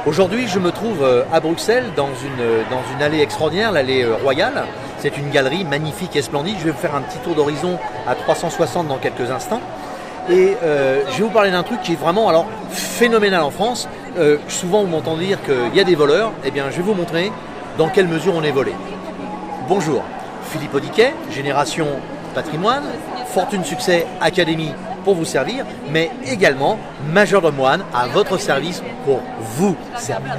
Aujourd'hui, je me trouve à Bruxelles dans une allée extraordinaire, l'allée Royale. C'est une galerie magnifique et splendide. Je vais vous faire un petit tour d'horizon à 360 dans quelques instants. Et je vais vous parler d'un truc qui est vraiment phénoménal en France. Souvent, vous m'entendez dire qu'il y a des voleurs. Eh bien, je vais vous montrer dans quelle mesure on est volé. Bonjour, Philippe Audiquet, Génération Patrimoine, Fortune Succès Académie pour vous servir, mais également Majordome One à votre service pour vous servir.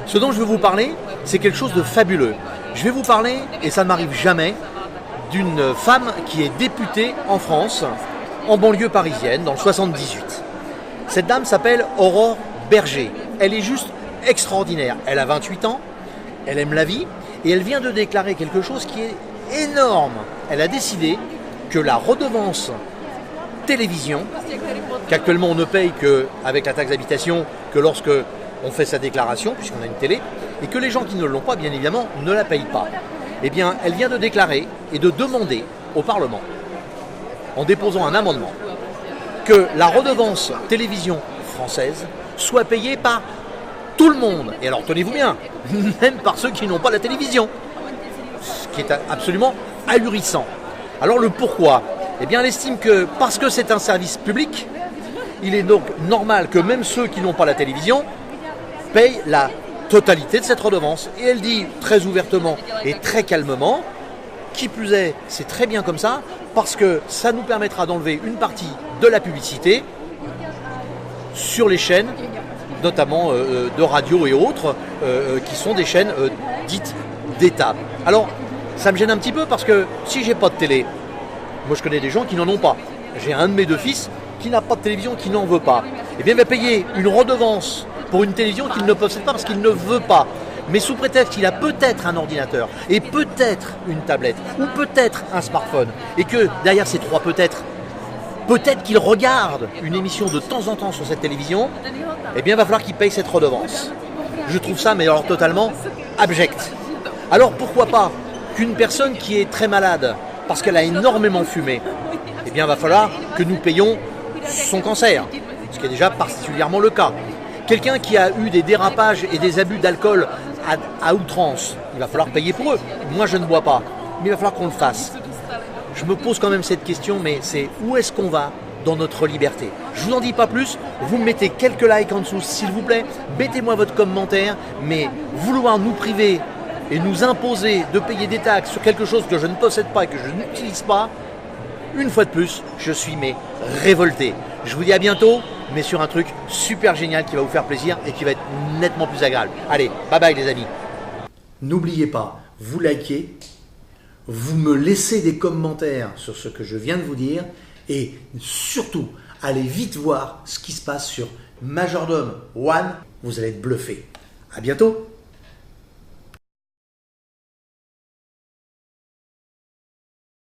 Ce dont je vais vous parler, c'est quelque chose de fabuleux. Je vais vous parler, et ça ne m'arrive jamais, d'une femme qui est députée en France, en banlieue parisienne, dans le 78. Cette dame s'appelle Aurore Berger. Elle est juste extraordinaire. Elle a 28 ans, elle aime la vie, et elle vient de déclarer quelque chose qui est énorme. Elle a décidé que la redevance télévision, qu'actuellement on ne paye qu'avec la taxe d'habitation que lorsque on fait sa déclaration, puisqu'on a une télé, et que les gens qui ne l'ont pas, bien évidemment, ne la payent pas. Eh bien, elle vient de déclarer et de demander au Parlement, en déposant un amendement, que la redevance télévision française soit payée par tout le monde. Et alors, tenez-vous bien, même par ceux qui n'ont pas la télévision, ce qui est absolument ahurissant. Alors, le pourquoi ? Eh bien, elle estime que parce que c'est un service public, il est donc normal que même ceux qui n'ont pas la télévision payent la totalité de cette redevance. Et elle dit très ouvertement et très calmement, qui plus est, c'est très bien comme ça, parce que ça nous permettra d'enlever une partie de la publicité sur les chaînes, notamment de radio et autres, qui sont des chaînes dites d'État. Alors, ça me gêne un petit peu parce que si j'ai pas de télé, moi je connais des gens qui n'en ont pas. J'ai un de mes deux fils qui n'a pas de télévision, qui n'en veut pas. Eh bien il va payer une redevance pour une télévision qu'il ne possède pas parce qu'il ne veut pas. Mais sous prétexte qu'il a peut-être un ordinateur et peut-être une tablette ou peut-être un smartphone. Et que derrière ces trois peut-être qu'il regarde une émission de temps en temps sur cette télévision, eh bien il va falloir qu'il paye cette redevance. Je trouve ça mais alors totalement abject. Alors pourquoi pas qu'une personne qui est très malade parce qu'elle a énormément fumé, eh bien, il va falloir que nous payions son cancer, ce qui est déjà particulièrement le cas. Quelqu'un qui a eu des dérapages et des abus d'alcool à outrance, il va falloir payer pour eux. Moi, je ne bois pas, mais il va falloir qu'on le fasse. Je me pose quand même cette question, mais c'est où est-ce qu'on va dans notre liberté? Je vous en dis pas plus, vous me mettez quelques likes en dessous, s'il vous plaît, mettez-moi votre commentaire, mais vouloir nous priver et nous imposer de payer des taxes sur quelque chose que je ne possède pas et que je n'utilise pas, une fois de plus, je suis révolté. Je vous dis à bientôt, mais sur un truc super génial qui va vous faire plaisir et qui va être nettement plus agréable. Allez, bye bye les amis. N'oubliez pas, vous likez, vous me laissez des commentaires sur ce que je viens de vous dire et surtout, allez vite voir ce qui se passe sur Majordome One, vous allez être bluffé. À bientôt.